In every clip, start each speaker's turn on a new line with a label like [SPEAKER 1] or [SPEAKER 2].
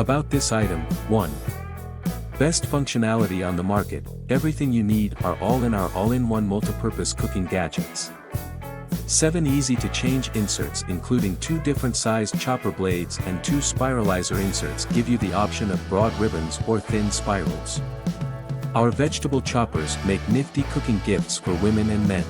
[SPEAKER 1] About this item, 1. Best functionality on the market, everything you need are all in our all-in-one multipurpose cooking gadgets. 7 easy-to-change inserts including 2 different sized chopper blades and 2 spiralizer inserts give you the option of broad ribbons or thin spirals. Our vegetable choppers make nifty cooking gifts for women and men.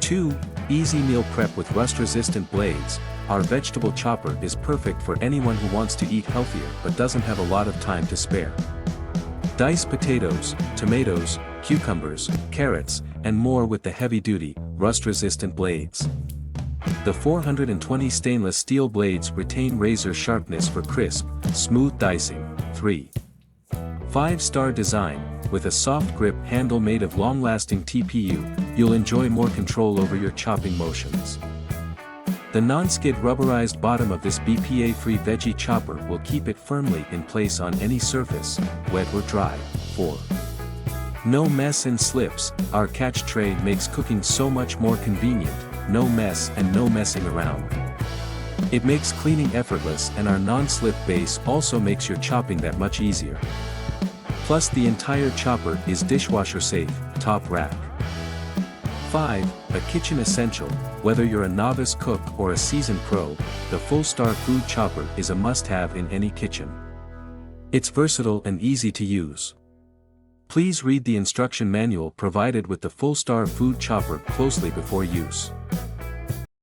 [SPEAKER 1] 2. Easy meal prep with rust-resistant blades. Our vegetable chopper is perfect for anyone who wants to eat healthier but doesn't have a lot of time to spare. Dice potatoes, tomatoes, cucumbers, carrots, and more with the heavy-duty, rust-resistant blades. The 420 stainless steel blades retain razor sharpness for crisp, smooth dicing. 3. 5-star design, with a soft grip handle made of long-lasting TPU, you'll enjoy more control over your chopping motions. The non-skid rubberized bottom of this BPA-free veggie chopper will keep it firmly in place on any surface, wet or dry. 4. No mess and slips, our catch tray makes cooking so much more convenient, no mess and no messing around. It makes cleaning effortless and our non-slip base also makes your chopping that much easier. Plus the entire chopper is dishwasher safe, top rack. 5. A kitchen essential, whether you're a novice cook or a seasoned pro, the Fullstar food chopper is a must-have in any kitchen. It's versatile and easy to use. Please read the instruction manual provided with the Fullstar food chopper closely before use.